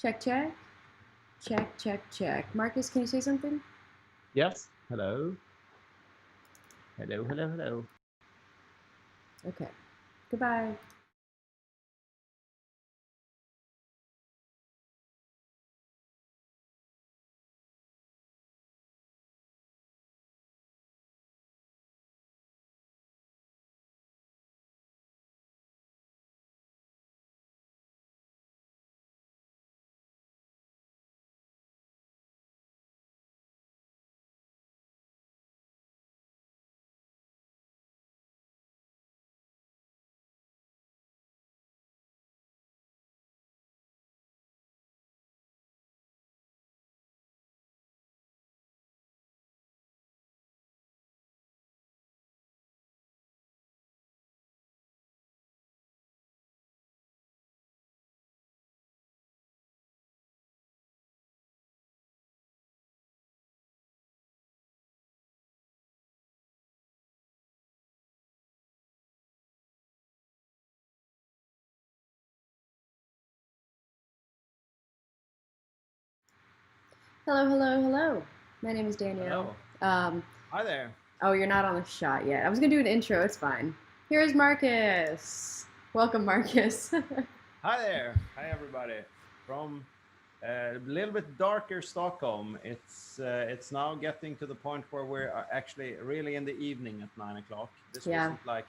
Check, check. Check, check, check. Marcus, can you say something? Yes. Hello. Hello. Hello. Hello. Okay. Goodbye. Hello, hello, hello. My name is Danielle. Hello. Um, Hi there. oh, you're not on the shot yet. I was gonna do an intro. It's fine. Here's Marcus. Welcome, Marcus. Hi there. Hi everybody. From a little bit darker Stockholm. It's now getting to the point where we're actually really in the evening at 9 o'clock. This Yeah. wasn't like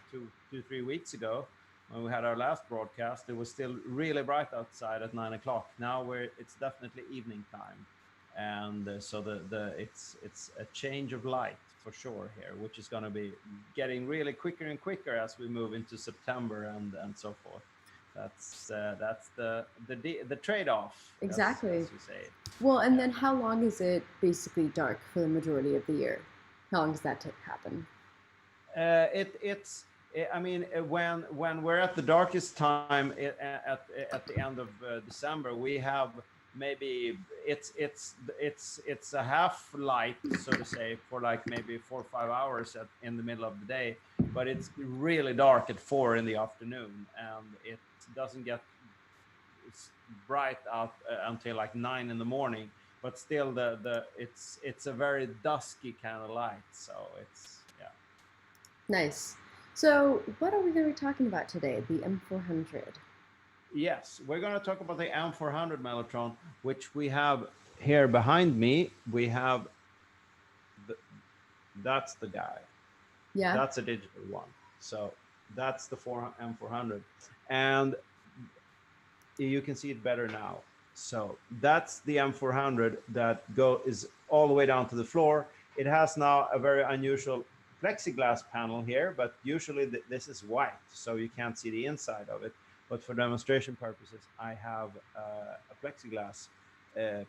3 weeks ago when we had our last broadcast. It was still really bright outside at 9 o'clock. Now it's definitely evening time, and so it's a change of light for sure here, which is going to be getting really quicker and quicker as we move into September and so forth. That's the trade-off, Exactly. as you say. Well, and Yeah. then how long is it basically dark for the majority of the year? How long does that happen? I mean, when we're at the darkest time at the end of December, we have maybe it's a half light, so to say, for like maybe 4 or 5 hours in the middle of the day, but it's really dark at 4 in the afternoon, and it doesn't get bright out until like 9 in the morning. But still, it's a very dusky kind of light, so it's yeah. Nice. So, what are we going to be talking about today? The M400. Yes, we're going to talk about the M400 Melotron, which we have here behind me. We have the, that's the guy. Yeah. That's a digital one. So that's the M400, and you can see it better now. So that's the M400 that is all the way down to the floor. It has now a very unusual plexiglass panel here, but usually this is white, so you can't see the inside of it. But for demonstration purposes, I have a plexiglass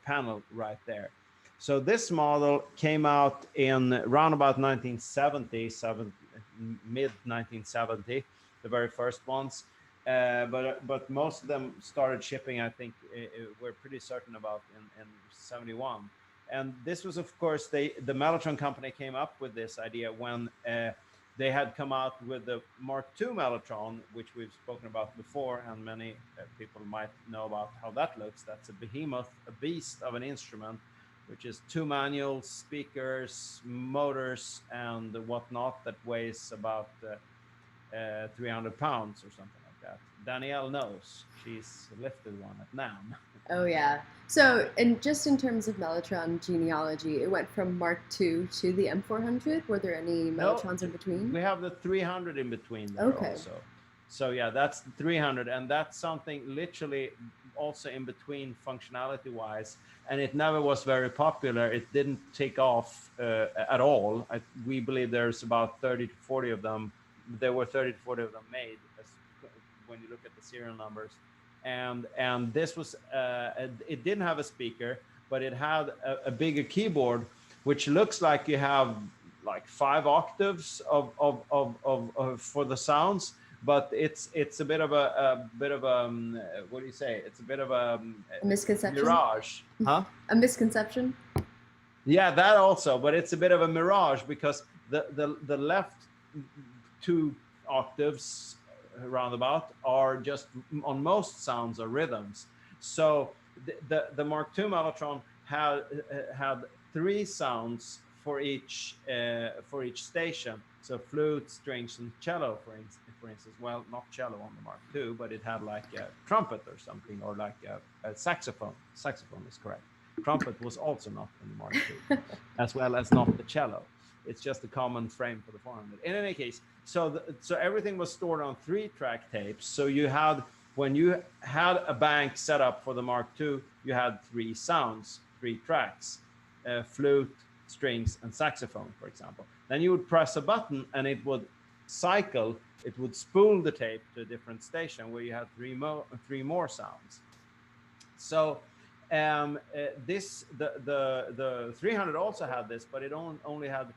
panel right there. So this model came out in around about 1970, mid 1970, the very first ones. But most of them started shipping, I think we're pretty certain about in 71. And this was, of course, the Melotron company came up with this idea when they had come out with the Mark II Melotron, which we've spoken about before, and many people might know about how that looks. That's a behemoth, a beast of an instrument, which is 2 manuals, speakers, motors, and whatnot, that weighs about 300 pounds or something like that. Danielle knows. She's lifted one at NAMM. Oh yeah. So, and just in terms of Melotron genealogy, it went from Mark II to the M400. Were there any Melotrons in between? We have the 300 in between there Okay. also. So yeah, that's the 300, and that's something literally also in between functionality wise, and it never was very popular. It didn't take off at all. We believe there's about 30 to 40 of them. There were 30 to 40 of them made when you look at the serial numbers. And this was it didn't have a speaker, but it had a bigger keyboard, which looks like you have like 5 octaves of for the sounds, but it's a bit of a what do you say? It's a bit of a misconception. Mirage, huh? A misconception. Yeah, that also, but it's a bit of a mirage because the left 2 octaves roundabout are just on most sounds are rhythms. So the Mark II Melotron had three sounds for each station. So flute, strings, and cello, for instance. Well, not cello on the Mark II, but it had like a trumpet or something, or like a saxophone. Saxophone is correct. Trumpet was also not in the Mark II, as well as not the cello. It's just a common frame for the 400. In any case, so everything was stored on 3-track tapes. So you had, when you had a bank set up for the Mark II, you had 3 sounds, 3 tracks, flute, strings, and saxophone, for example. Then you would press a button and it would cycle, it would spool the tape to a different station where you had three more sounds. So the 300 also had this, but it only had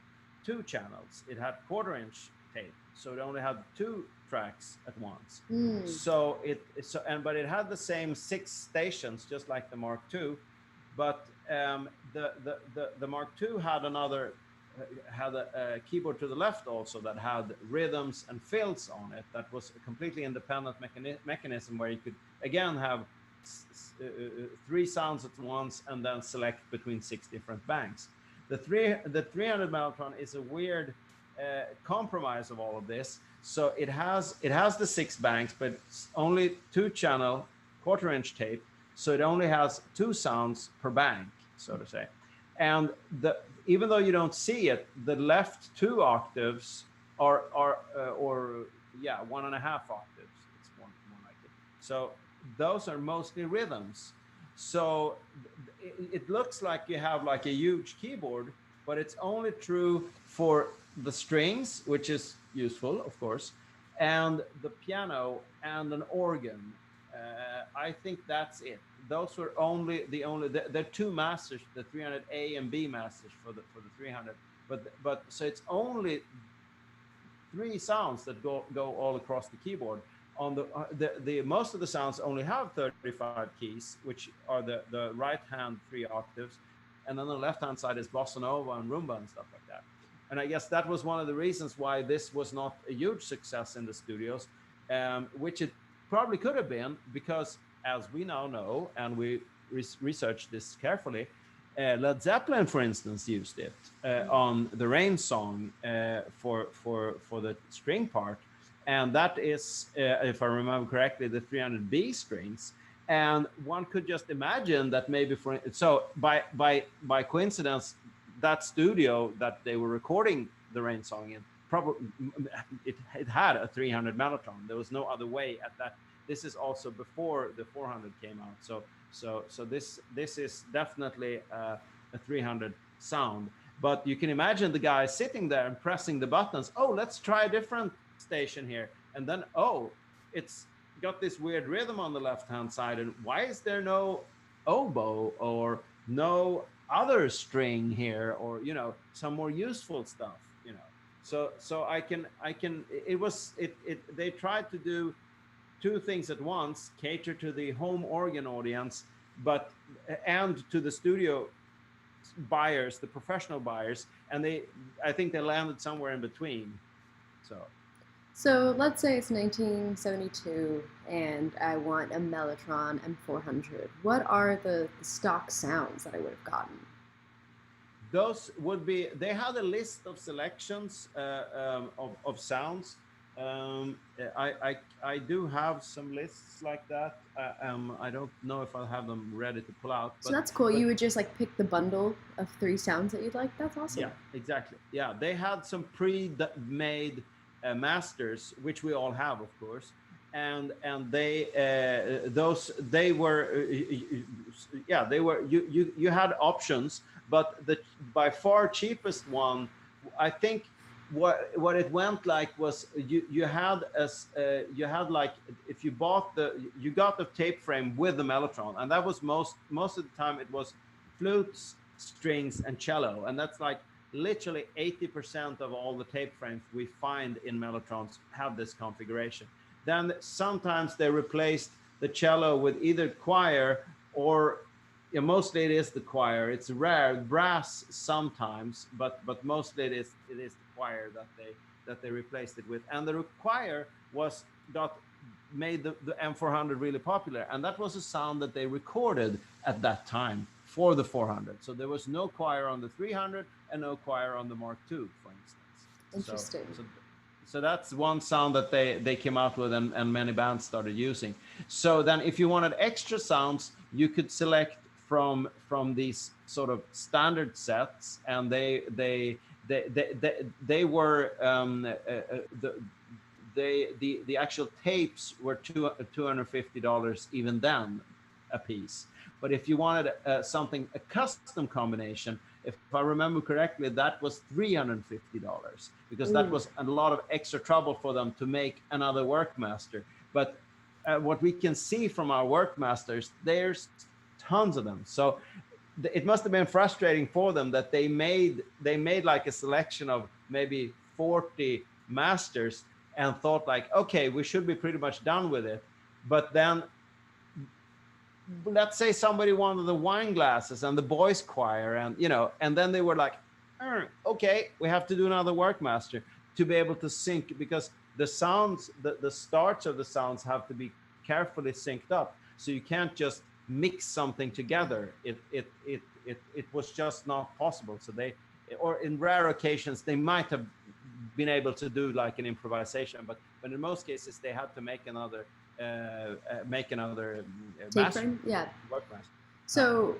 2 channels. It had 1/4-inch tape, so it only had 2 tracks at once. But it had the same 6 stations, just like the Mark II. But the Mark II had a keyboard to the left also that had rhythms and fills on it. That was a completely independent mechanism where you could again have 3 sounds at once and then select between 6 different banks. The 300 Melotron is a weird compromise of all of this. So it has the 6 banks, but it's only 2-channel 1/4-inch tape. So it only has 2 sounds per bank, so to say. And even though you don't see it, the left 2 octaves are 1.5 octaves. It's more like it. So those are mostly rhythms. So it looks like you have like a huge keyboard, but it's only true for the strings, which is useful, of course, and the piano and an organ. I think that's it. Those were the 2 masters, the 300A and B masters for the 300. But so it's only 3 sounds that go all across the keyboard. On the most of the sounds only have 35 keys, which are the right hand 3 octaves, and then the left hand side is bossa nova and rumba and stuff like that. And I guess that was one of the reasons why this was not a huge success in the studios, which it probably could have been, because as we now know, and we researched this carefully, Led Zeppelin, for instance, used it on the Rain Song for the string part. And that is, if I remember correctly, the 300B strings. And one could just imagine that maybe by coincidence, that studio that they were recording the Rain Song in, probably it had a 300 Melotron. There was no other way at that. This is also before the 400 came out. So this is definitely a 300 sound. But you can imagine the guy sitting there and pressing the buttons. Oh, let's try a different station here, and then it's got this weird rhythm on the left hand side, and why is there no oboe or no other string here, or some more useful stuff, so I can they tried to do 2 things at once: cater to the home organ audience and to the studio buyers, the professional buyers, and I think they landed somewhere in between. So let's say it's 1972 and I want a Melotron M400. What are the stock sounds that I would have gotten? Those would be, they had a list of selections of sounds. I do have some lists like that. I don't know if I'll have them ready to pull out. So that's cool. You would just like pick the bundle of 3 sounds that you'd like. That's awesome. Yeah, exactly. Yeah, they had some pre-made masters, which we all have, of course, and they were you had options, but the by far cheapest one, I think, what it went like was you had like, if you got the tape frame with the Melotron, and that was most of the time it was flutes, strings, and cello, and that's like literally 80% of all the tape frames we find in Melotrons have this configuration. Then sometimes they replaced the cello with either choir or mostly it is the choir. It's rare, brass sometimes, but mostly it is the choir that they replaced it with. And the choir got made the M400 really popular, and that was a sound that they recorded at that time for the 400. So there was no choir on the 300 and no choir on the Mark II, for instance. So Interesting. so so that's one sound that they came out with, and many bands started using. So then if you wanted extra sounds, you could select from these sort of standard sets, and they were the actual tapes were $250 even then a piece. But if you wanted something, a custom combination, if I remember correctly, that was $350, because that Ooh. was a lot of extra trouble for them to make another Workmaster. But what we can see from our Workmasters, there's tons of them. So it must have been frustrating for them that they made like a selection of maybe 40 masters, and thought like, okay, we should be pretty much done with it. But then let's say somebody wanted the wine glasses and the boys choir, and and then they were like, okay, we have to do another Workmaster to be able to sync, because the sounds, the starts of the sounds have to be carefully synced up, so you can't just mix something together. It was just not possible. So they, or in rare occasions, they might have been able to do like an improvisation, but in most cases they had to make another Tape master, frame? Yeah. Workmaster. So,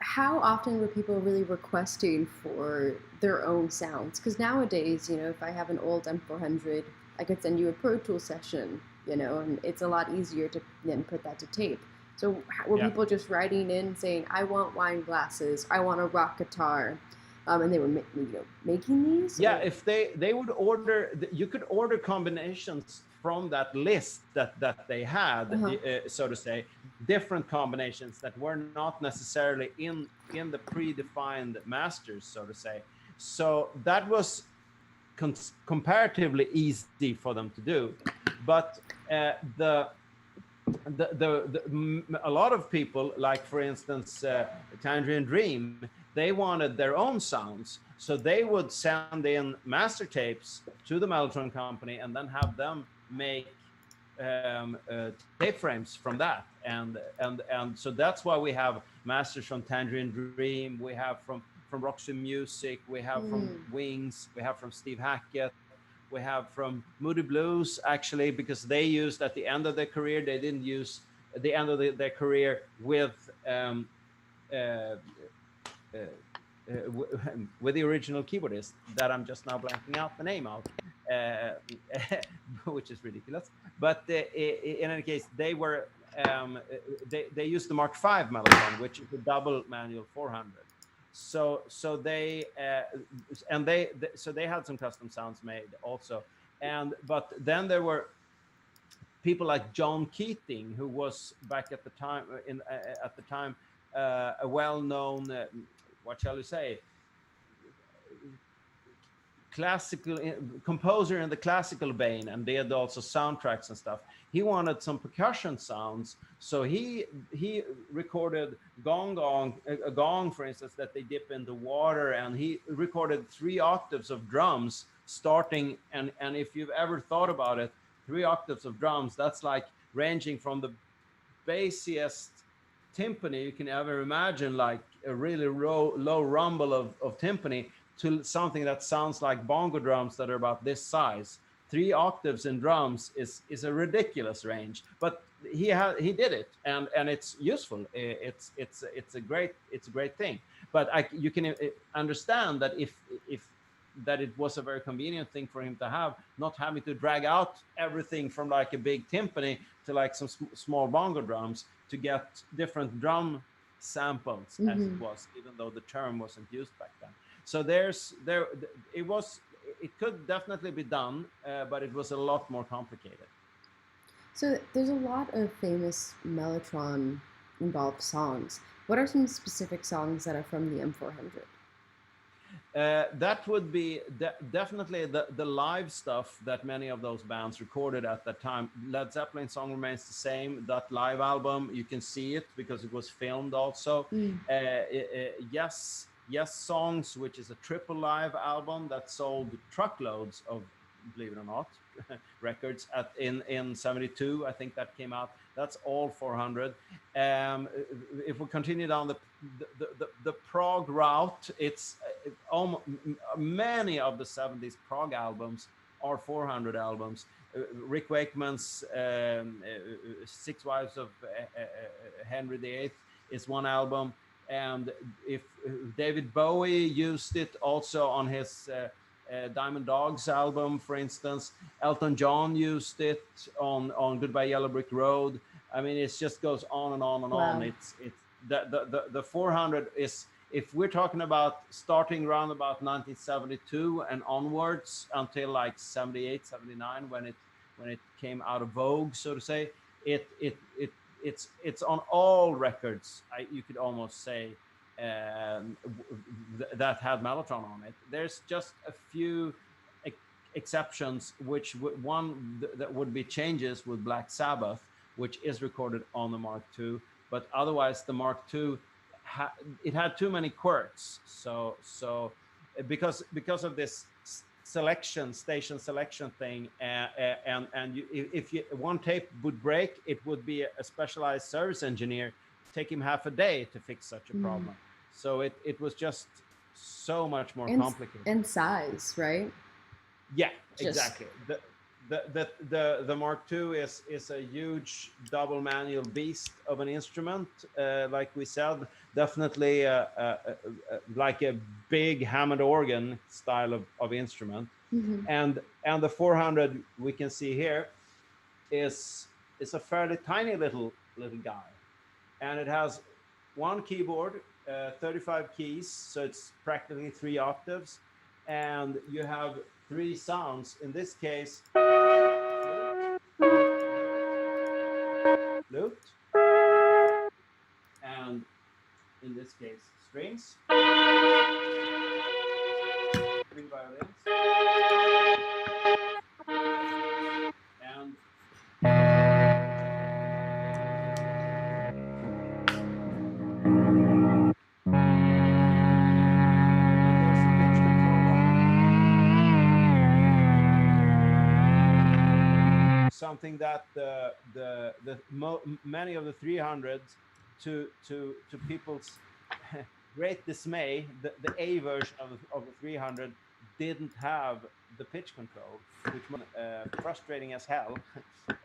how often were people really requesting for their own sounds? Because nowadays, if I have an old M400, I could send you a Pro Tool session, and it's a lot easier to then put that to tape. So, were Yeah. people just writing in saying, "I want wine glasses, I want a rock guitar," and they were making these? Yeah, Or? if they would order, you could order combinations from that list that they had, Uh-huh. so to say, different combinations that were not necessarily in the predefined masters, so to say. So that was comparatively easy for them to do. But a lot of people, like for instance, Tangerine Dream, they wanted their own sounds, so they would send in master tapes to the Melotron company and then have them make tape frames from that, and so that's why we have masters from Tangerine Dream, we have from Roxy Music, we have from Mm. Wings, we have from Steve Hackett, we have from Moody Blues, actually, because they used at the end of their career, they didn't use at the end of their career with uh, uh, with the original keyboardist that I'm just now blanking out the name of, uh, which is ridiculous. But in any case, they used the Mark V Melotron, which is a double manual 400. So they had some custom sounds made also, but then there were people like John Keating, who was back at the time a well-known, what shall we say, classical composer in the classical vein, and did also soundtracks and stuff. He wanted some percussion sounds, so he recorded a gong, for instance, that they dip in the water, and he recorded 3 octaves of drums starting. And if you've ever thought about it, 3 octaves of drums, that's like ranging from the bassiest timpani you can ever imagine, like a really low rumble of timpani, to something that sounds like bongo drums that are about this size. 3 octaves in drums is a ridiculous range, but he did it, and it's useful. It's a great thing. But you can understand that if that it was a very convenient thing for him to have, not having to drag out everything from like a big timpani to like some small bongo drums to get different drum samples, as it Mm-hmm. was, even though the term wasn't used back then. So it could definitely be done, but it was a lot more complicated. So there's a lot of famous Mellotron involved songs. What are some specific songs that are from the M400? That would be definitely the live stuff that many of those bands recorded at that time. Led Zeppelin song remains the same. That live album, you can see it because it was filmed also. Mm. Yes Songs, which is a triple live album that sold truckloads of, believe it or not. records in 72. I think that came out. That's all 400. If we continue down the prog route, it's almost, many of the 70s prog albums are 400 albums. Rick Wakeman's Six Wives of Henry VIII is one album, and if David Bowie used it also on his Diamond Dogs album, for instance. Elton John used it on Goodbye Yellow Brick Road. I mean, it just goes on and on and on. Wow. It's the 400 is, if we're talking about starting around about 1972 and onwards until like 78, 79, when it came out of vogue, so to say, it it it it's on all records. You could almost say that had Melotron on it. There's just a few exceptions, which one that would be changes with Black Sabbath, which is recorded on the Mark II, but otherwise the Mark II it had too many quirks. So because of this station selection thing, and if one tape would break, it would be a specialized service engineer take him half a day to fix such a Mm. problem. So it was just so much more And complicated. and size, right? Yeah, Just exactly. The Mark II is a huge double manual beast of an instrument. Like we said, definitely like a big Hammond organ style of instrument. mhm. And the 400 we can see here is a fairly tiny little guy, and it has one keyboard, 35 keys, so it's practically 3 octaves, and you have 3 sounds. In this case, flute, and in this case, strings, 3 violins, and there's a pitch control. Something that many of the 300s, to people's great dismay, the A version of the 300 didn't have the pitch control, which was frustrating as hell,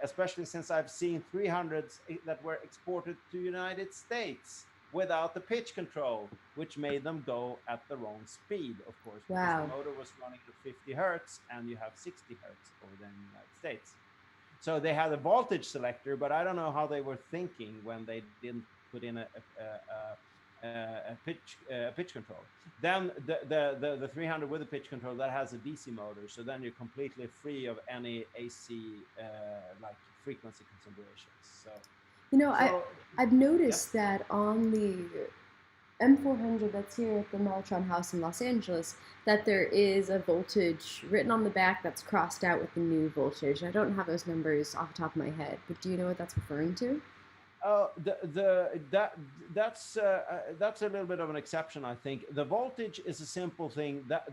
especially since I've seen 300s that were exported to United States without the pitch control, which made them go at the wrong speed, of course, because the Wow. motor was running at 50 hertz and you have 60 hertz over there in the United States. So they had a voltage selector, but I don't know how they were thinking when they didn't put in a pitch control. Then the 300 with a pitch control that has a DC motor, so then you're completely free of any AC like frequency considerations. You know, So I've yeah. noticed that on the M400 that's here at the Melotron house in Los Angeles, that there is a voltage written on the back that's crossed out with the new voltage. I don't have those numbers off the top of my head, but do you know what that's referring to? That's a little bit of an exception, I think. The voltage is a simple thing that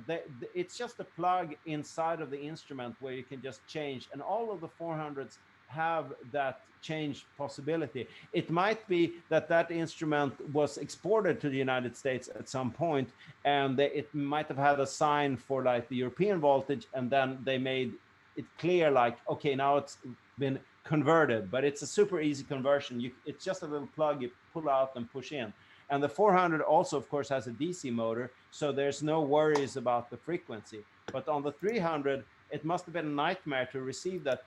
it's just a plug inside of the instrument where you can just change, and all of the 400s have that change possibility. It might be that that instrument was exported to the United States at some point, and it might have had a sign for like the European voltage, and then they made it clear like, okay, now it's been converted, but it's a super easy conversion. It's just a little plug you pull out and push in. And the 400 also, of course, has a DC motor, so there's no worries about the frequency. But on the 300, it must have been a nightmare to receive that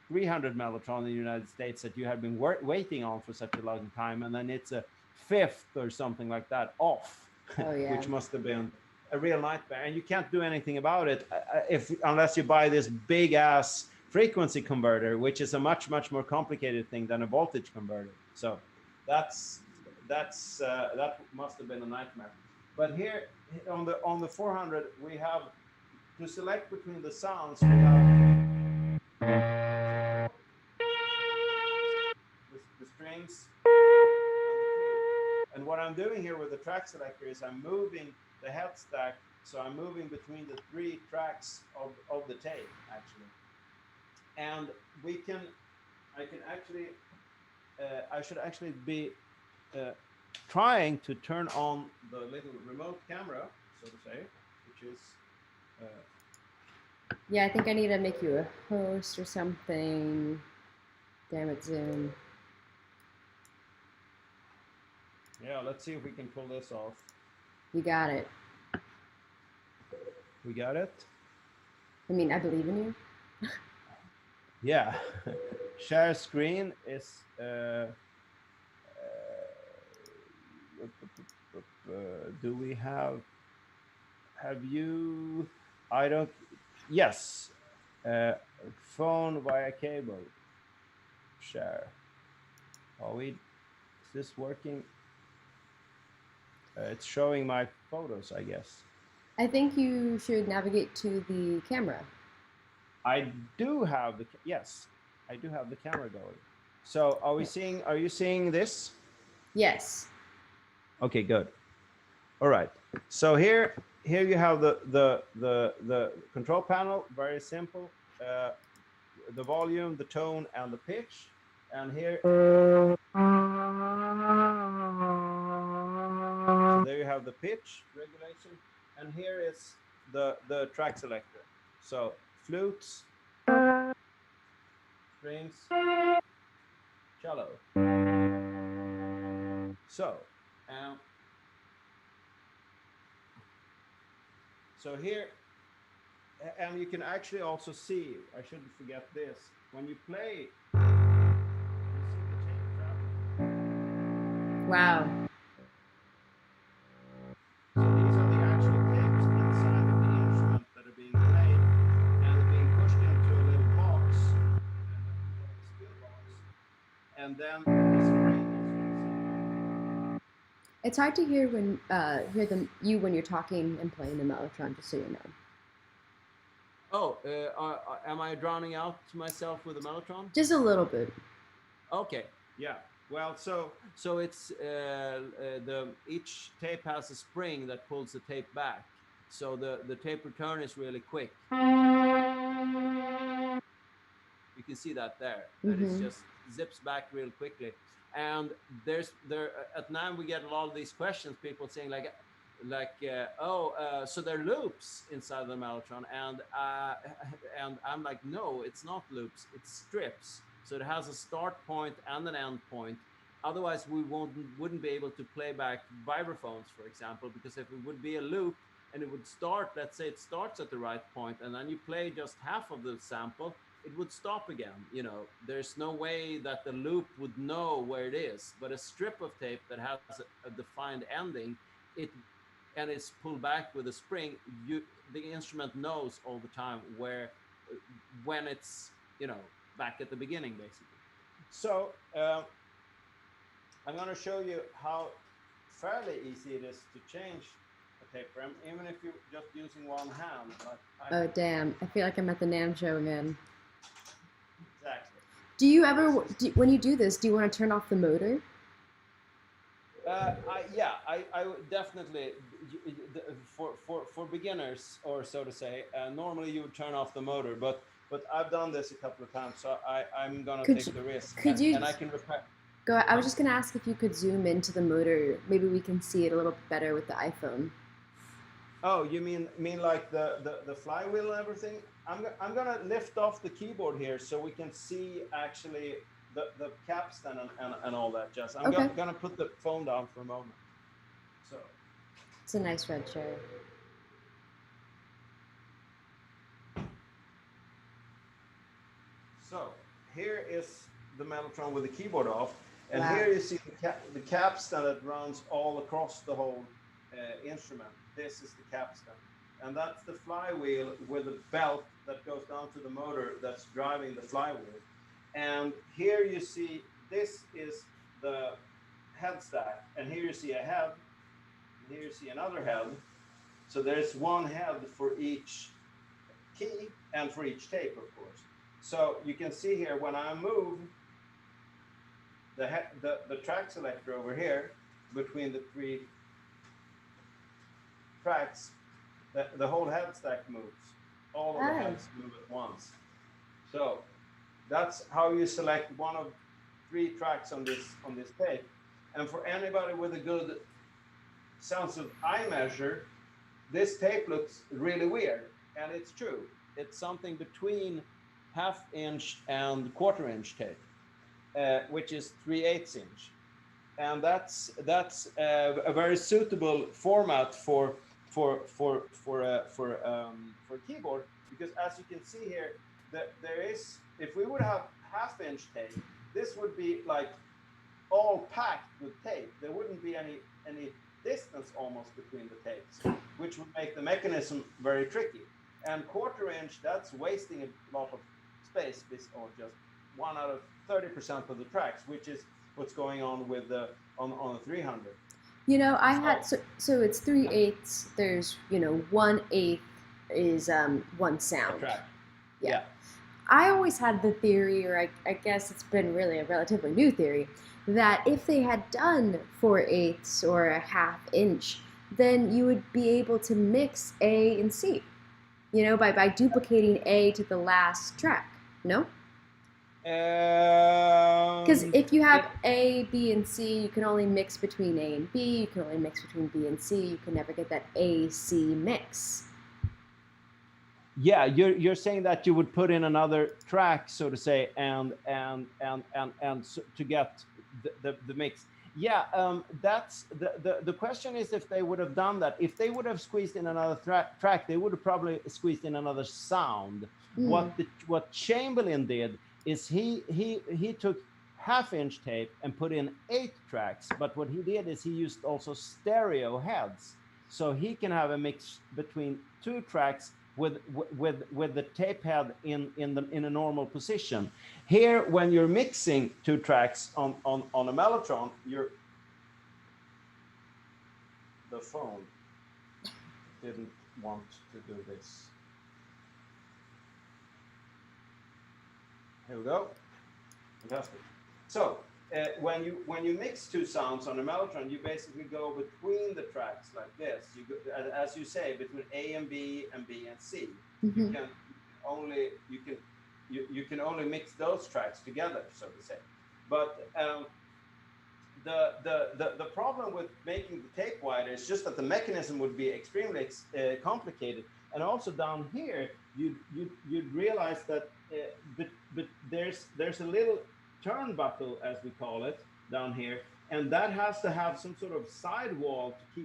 300 Melotron in the United States that you had been waiting on for such a long time, and then it's a fifth or something like that off, Oh yeah. which must have been a real nightmare. And you can't do anything about it if unless you buy this big ass frequency converter, which is a much more complicated thing than a voltage converter. So that's that must have been a nightmare. But here on the 400, we have to select between the sounds. We have the strings and the flute. And what I'm doing here with the track selector is I'm moving the head stack, so I'm moving between the 3 tracks of the tape actually. and I can actually, I should actually be uh, trying to turn on the little remote camera, so to say, which is, uh, Yeah, I think I need to make you a host or something. Damn it, Zoom. yeah, let's see if we can pull this off. You got it. We got it? I mean, I believe in you. Yeah. Share screen is, do we have you, I don't, yes, uh, phone via cable share. Are we, is this working? It's showing my photos, I guess. I think you should navigate to the camera. I do have the, yes, I do have the camera going. So are you seeing this? Yes. Okay, good. All right. So here you have the control panel, very simple. The volume, the tone, and the pitch. And here, so there you have the pitch regulation. And here is the track selector. So flutes, strings, cello. So, um, so here, and you can actually also see, I shouldn't forget this, when you play, you see the tape traveling. Wow. So these are the actual tapes inside of the instrument that are being played, and they're being pushed into a little box, a steel box, and then the spring is. It's hard to hear when you're talking and playing the Melotron. Just so you know. Oh, am I drowning out myself with the Melotron? Just a little bit. Okay, yeah. Well, so it's the each tape has a spring that pulls the tape back, so the tape return is really quick. You can see that there. That is Mm-hmm. just zips back real quickly. And there at NAM we get a lot of these questions. People saying so there are loops inside the Melotron, and I'm like, no, it's not loops, it's strips. So it has a start point and an end point. Otherwise, we wouldn't be able to play back vibraphones, for example, because if it would be a loop and it would start, let's say it starts at the right point, and then you play just half of the sample, it would stop again. There's no way that the loop would know where it is. But a strip of tape that has a defined ending, it and it's pulled back with a spring, the instrument knows all the time where when it's back at the beginning, basically. So I'm going to show you how fairly easy it is to change a tape frame, even if you're just using one hand. Oh damn! I feel like I'm at the NAM show again. Exactly. Do you ever, when you do this, do you want to turn off the motor? I would definitely, for beginners, or so to say. Normally you would turn off the motor, but I've done this a couple of times, so I'm gonna Could take you, the risk, could you and I can repair. go? I was Huh? just gonna ask if you could zoom into the motor. Maybe we can see it a little bit better with the iPhone. Oh, you mean like the flywheel and everything? I'm gonna lift off the keyboard here so we can see actually the capstan and all that jazz. I'm Okay. gonna put the phone down for a moment. So. It's a nice red chair. So here is the Melotron with the keyboard off, and Wow. here you see the capstan that runs all across the whole instrument. This is the capstan, and that's the flywheel with a belt that goes down to the motor that's driving the flywheel. And here you see, this is the head stack, and here you see a head, and here you see another head. So there's one head for each key and for each tape, of course. So you can see here when I move the track selector over here between the three tracks, the whole head stack moves. All of the Oh. heads move at once. So That's how you select one of 3 tracks on this tape. And for anybody with a good sense of eye measure, this tape looks really weird, and it's true. It's something between half-inch and quarter-inch tape, which is 3/8 inch, and that's a very suitable format for keyboard, because as you can see here, there is, if we would have half-inch tape, this would be like all packed with tape. There wouldn't be any distance almost between the tapes, which would make the mechanism very tricky. And quarter-inch, that's wasting a lot of space, or just 1 out of 30% of the tracks, which is what's going on with the on the 300. You know, I had so it's 3/8. There's 1/8 is one sound. Track. Yeah. Yeah. I always had the theory, or I guess it's been really a relatively new theory, that if they had done 4/8 or a half-inch, then you would be able to mix A and C, by duplicating A to the last track. No? Because if you have A, B, and C, you can only mix between A and B. You can only mix between B and C. You can never get that A-C mix. Yeah, you're saying that you would put in another track, so to say, and so to get the mix. Yeah, that's the question is, if they would have done that, if they would have squeezed in another track, they would have probably squeezed in another sound. What Chamberlain did is he took half-inch tape and put in 8 tracks, but what he did is he used also stereo heads, so he can have a mix between 2 tracks with the tape head in a normal position. Here, when you're mixing 2 tracks on a Melotron, the phone didn't want to do this. Here we go. Fantastic. So when you mix 2 sounds on a Melotron, you basically go between the tracks like this. You go, as you say, between A and B and B and C. Mm-hmm. You can only mix those tracks together, so to say. But the problem with making the tape wider is just that the mechanism would be extremely complicated, and also down here you'd realize that but there's a little turnbuckle, as we call it, down here, and that has to have some sort of sidewall to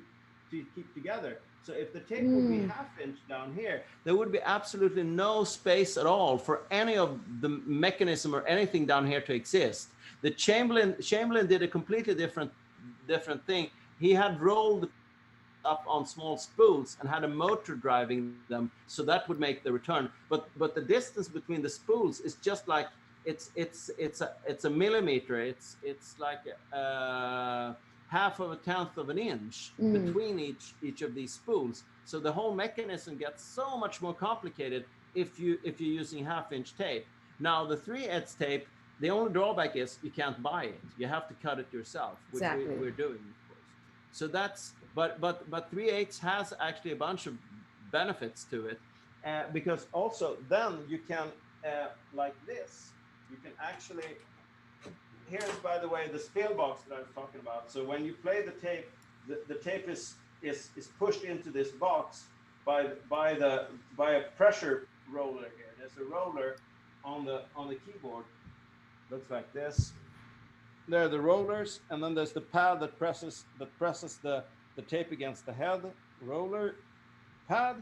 keep together. So if the tape would be half-inch down here, there would be absolutely no space at all for any of the mechanism or anything down here to exist. The Chamberlain did a completely different thing. He had rolled up on small spools and had a motor driving them, so that would make the return. But the distance between the spools is just like it's a millimeter. It's like half of a tenth of an inch between each of these spools. So the whole mechanism gets so much more complicated if you're using half-inch tape. Now the 3/8 tape, the only drawback is you can't buy it. You have to cut it yourself, which we're doing, of course. So that's but 3/8 has actually a bunch of benefits to it, because also then you can like this. You can actually, here's, by the way, the spill box that I was talking about. So when you play the tape, the tape is pushed into this box by a pressure roller here. There's a roller on the keyboard. Looks like this. There are the rollers, and then there's the pad that presses the tape against the head, roller, pad,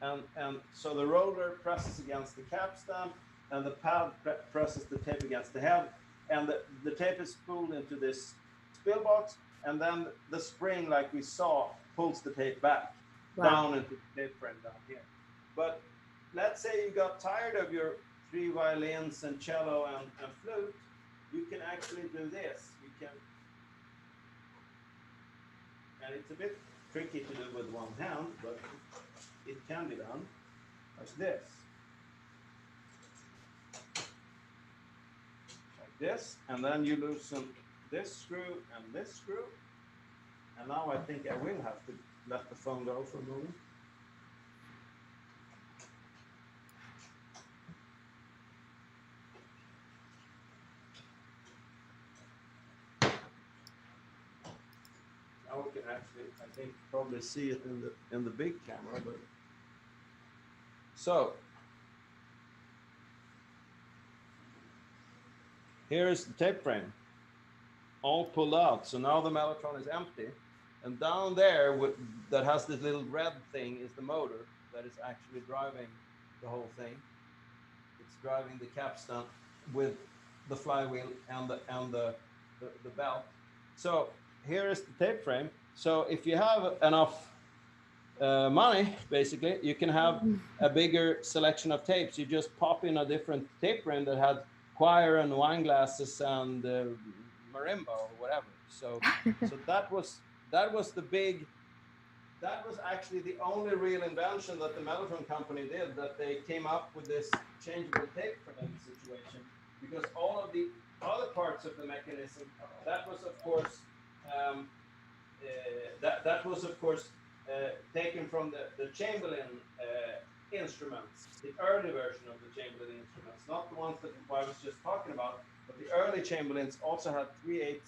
and so the roller presses against the capstan, and the pad presses the tape against the head, and the tape is pulled into this spill box, and then the spring, like we saw, pulls the tape back down into the tape frame down here. But let's say you got tired of your 3 violins and cello and flute, you can actually do this. You can, and it's a bit tricky to do with one hand, but it can be done like this. This, and then you loosen this screw and this screw, and now I think I will have to let the phone go for a moment. actually, I think, probably see it in the big camera. But so here's the tape frame, all pulled out. So now the Melotron is empty, and down there, that has this little red thing, is the motor that is actually driving the whole thing. It's driving the capstan with the flywheel and the belt. So here is the tape frame. So if you have enough money, basically, you can have a bigger selection of tapes. You just pop in a different tape frame that had choir and wine glasses and marimba or whatever. So that was the big. That was actually the only real invention that the Melotron company did, that they came up with this changeable tape frame situation, because all of the other parts of the mechanism, that was of course that was of course taken from the Chamberlain instruments, the early version of the Chamberlain instruments, not the ones that I was just talking about, but the early Chamberlains also had 3/8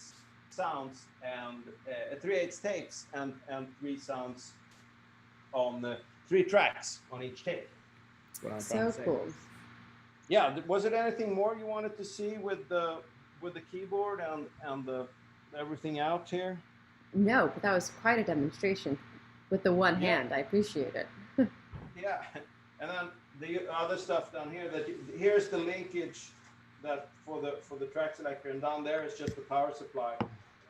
sounds and 3/8 tapes and 3 sounds on the 3 tracks on each tape. So cool. Yeah, was it anything more you wanted to see with the keyboard and the everything out here? No, but that was quite a demonstration with the one hand. I appreciate it. Yeah, and then the other stuff down here, here's the linkage that for the track selector, and down there is just the power supply,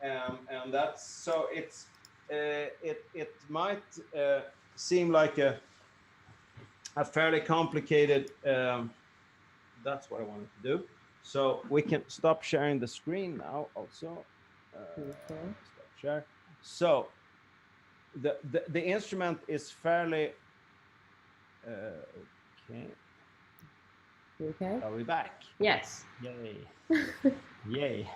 and that's, so it's it might seem like a fairly complicated. That's what I wanted to do. So we can stop sharing the screen now. Also, stop share. So the instrument is fairly okay. You okay? Are we back? Yes. Yay! Yay!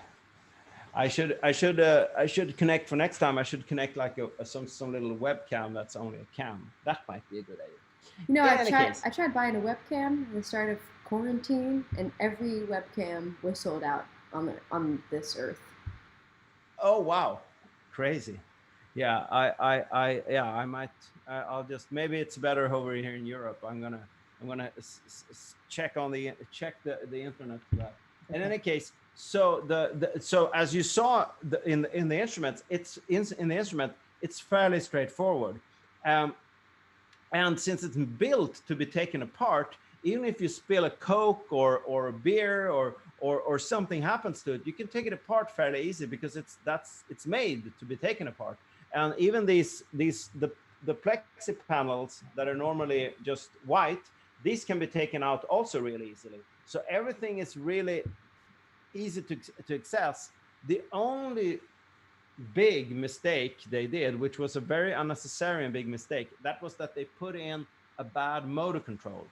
I should connect for next time. I should connect like some little webcam that's only a cam. That might be a good idea. You know, I tried buying a webcam at the start of quarantine, and every webcam was sold out on this earth. Oh wow, crazy! Yeah, I might. I'll just, maybe it's better over here in Europe. I'm gonna check the internet for that. In any case, so so as you saw in the instruments, in the instrument, it's fairly straightforward. And since it's built to be taken apart, even if you spill a Coke or a beer or something happens to it, you can take it apart fairly easy, because it's made to be taken apart. And even the plexi panels that are normally just white, these can be taken out also really easily. So everything is really easy to access. The only big mistake they did, which was a very unnecessary and big mistake, that was that they put in a bad motor control.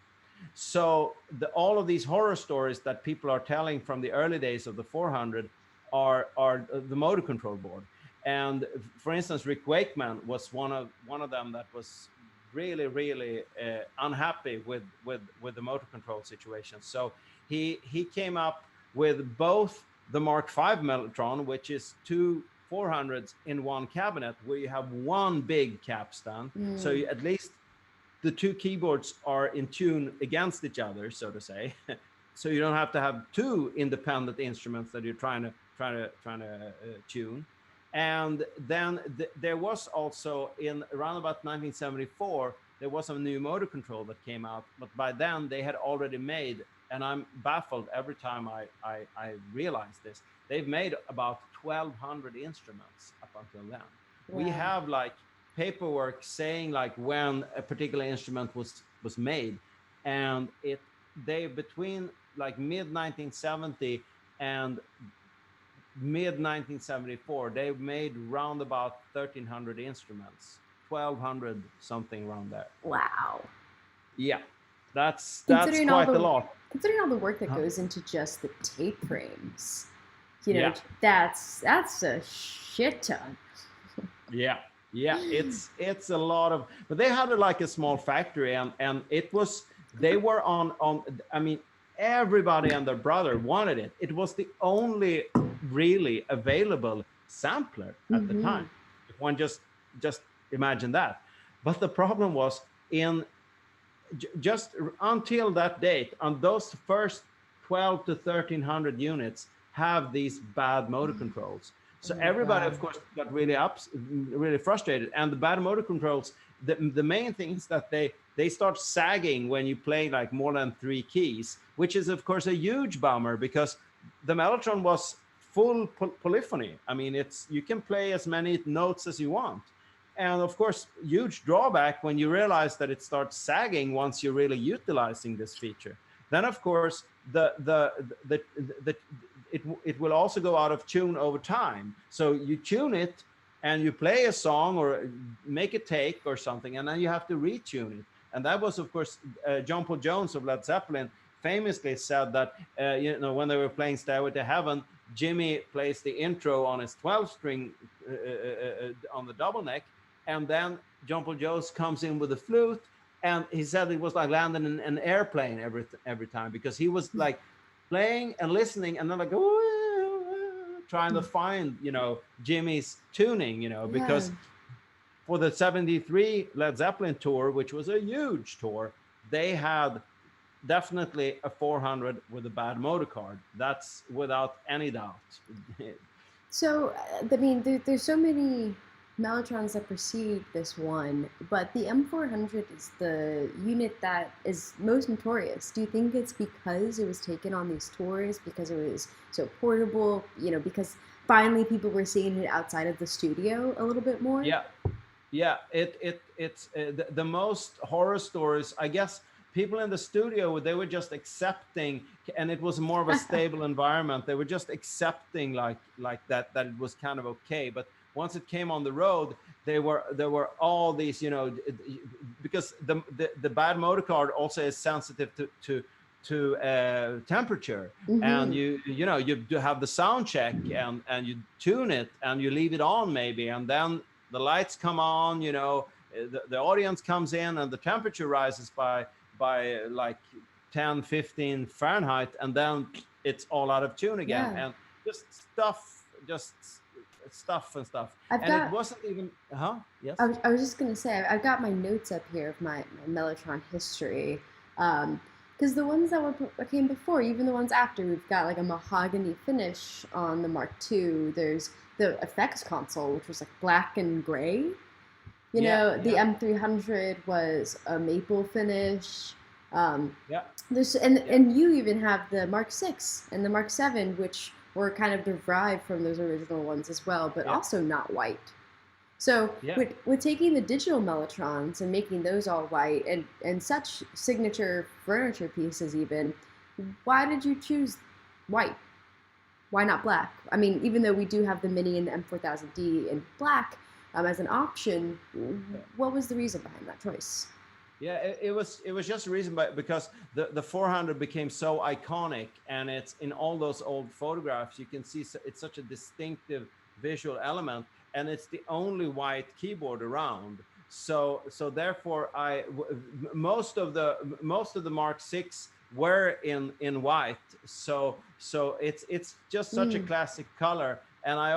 So all of these horror stories that people are telling from the early days of the 400 are the motor control board. And for instance, Rick Wakeman was one of them that was really unhappy with the motor control situation. So he came up with both the Mark V Melotron, which is 2 400s in one cabinet, where you have one big capstan. So at least the 2 keyboards are in tune against each other, so to say. So you don't have to have 2 independent instruments that you're trying to tune. And then there was also, in around about 1974, there was a new motor control that came out, but by then they had already made, and I'm baffled every time I realize this, they've made about 1,200 instruments up until then. Wow. We have like paperwork saying like when a particular instrument was made, and they between like mid 1970 and mid 1974, they made round about 1,300 instruments, 1,200 something around there. Wow. Yeah, that's quite a lot. Considering all the work that goes into just the tape frames, you know, that's a shit ton. Yeah, it's a lot of, but they had like a small factory, and it was, they were on I mean, everybody and their brother wanted it. It was the only really available sampler at the time. If one just just imagine that. But the problem was in just until that date, on those first 12 to 1300 units have these bad motor controls. Oh So my everybody, god. of course, got really frustrated. And the bad motor controls, the main thing is that they start sagging when you play like more than 3 keys, which is of course a huge bummer because the Melotron was full polyphony. I mean, it's you can play as many notes as you want, and of course huge drawback when you realize that it starts sagging once you're really utilizing this feature. Then of course the it will also go out of tune over time, so you tune it and you play a song or make a take or something, and then you have to retune it. And that was of course John Paul Jones of Led Zeppelin famously said that when they were playing Stairway to Heaven, Jimmy plays the intro on his 12 string on the double neck, and then John Paul Jones comes in with the flute, and he said it was like landing in an airplane every time, because he was like playing and listening, and then like trying to find Jimmy's tuning, Yeah. because for the 73 Led Zeppelin tour, which was a huge tour, they had definitely a 400 with a bad motor card. That's without any doubt. So, I mean, there's so many Mellotrons that precede this one, but the M400 is the unit that is most notorious. Do you think it's because it was taken on these tours, because it was so portable, because finally people were seeing it outside of the studio a little bit more? Yeah, yeah. It's the most horror stories, I guess. People in the studio, they were just accepting, and it was more of a stable environment. They were just accepting like that it was kind of okay. But once it came on the road, there were all these, because the bad motor card also is sensitive to temperature, and Mm-hmm. you have the sound check, and you tune it and you leave it on maybe, and then the lights come on, the audience comes in, and the temperature rises by like 10, 15 Fahrenheit, and then it's all out of tune again, Yeah. and just stuff and stuff. I've And it got wasn't even, I yes. was, I was just gonna say I've got my notes up here of my Mellotron history, because the ones that came before, even the ones after, we've got like a mahogany finish on the Mark II. There's the effects console, which was like black and gray. Yeah, The yeah, M300 was a maple finish. Um, yeah, there's and yeah, and you even have the Mark VI and the Mark VII, which were kind of derived from those original ones as well, but yeah, also not white. So yeah. with taking the digital Mellotrons and making those all white and such signature furniture pieces even, why did you choose white? Why not black? I mean, even though we do have the Mini and the M4000D in black as an option, what was the reason behind that choice? Yeah, it was just a reason, because the 400 became so iconic, and it's in all those old photographs. You can see it's such a distinctive visual element, and it's the only white keyboard around. So therefore, most of the Mark Six were in white. So it's just such a Mm. classic color. And I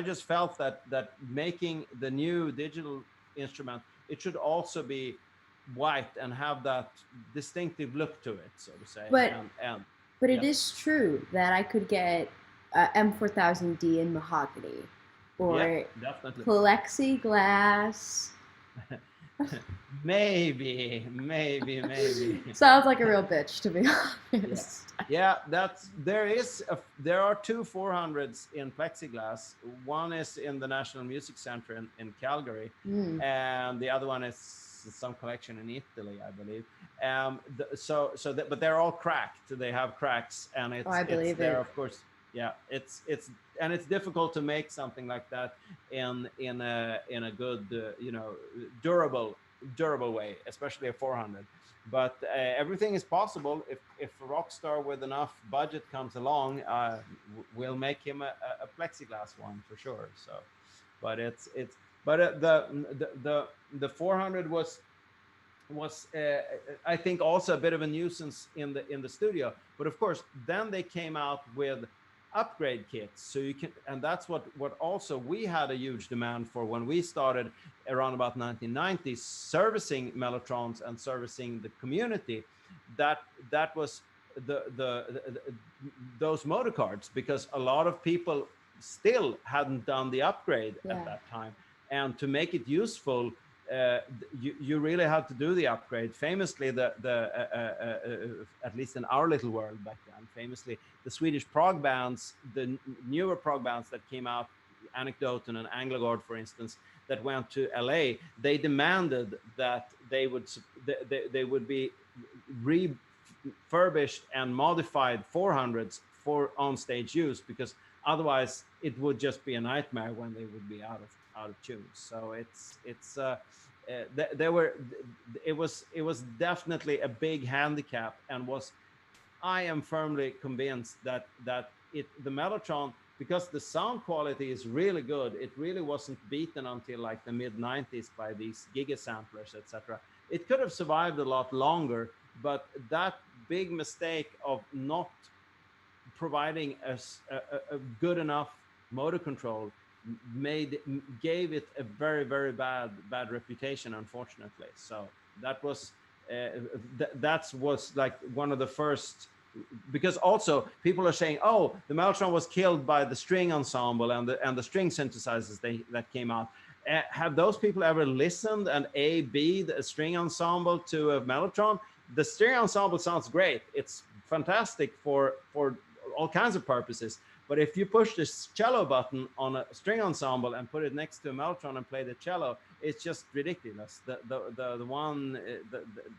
just felt that making the new digital instrument, it should also be white and have that distinctive look to it, so to say. But And but it yes, is true that I could get M4000D in mahogany yeah, or definitely. plexiglass. Maybe. Sounds like a real bitch, to be Yeah, honest. yeah. There are two 400s in plexiglass. One is in the National Music Center in Calgary, Mm. and the other one is some collection in Italy, I believe. But they're all cracked. They have cracks, and Oh, it's I it's believe there, it. of course. Yeah, it's difficult to make something like that in a good, durable way, especially a 400. But everything is possible if a rock star with enough budget comes along. We'll make him a plexiglass one for sure. So, but it's but the 400 was I think also a bit of a nuisance in the studio. But of course, then they came out with upgrade kits, so you can, and that's what also we had a huge demand for when we started around about 1990s servicing Melotrons and servicing the community. That was the those motor cards, because a lot of people still hadn't done the upgrade at Yeah. that time, and to make it useful, you really had to do the upgrade. Famously, at least in our little world back then, famously the Swedish prog bands, the newer prog bands that came out, Anecdoten and Anglagard, for instance, that went to LA, they demanded that they would be refurbished and modified 400s for on-stage use, because otherwise it would just be a nightmare when they would be out of tune. So there were it was definitely a big handicap, and was, I am firmly convinced that the Melotron, because the sound quality is really good, it really wasn't beaten until like the mid 90s by these giga samplers, etc. It could have survived a lot longer, but that big mistake of not providing a good enough motor control made gave it a very very bad reputation, unfortunately. So that was that was like one of the first, because also people are saying, oh, the Melotron was killed by the string ensemble and the string synthesizers that came out. Have those people ever listened and A-B'd a string ensemble to a Melotron? The string ensemble sounds great. It's fantastic for all kinds of purposes. But if you push this cello button on a string ensemble and put it next to a Melotron and play the cello, it's just ridiculous. The one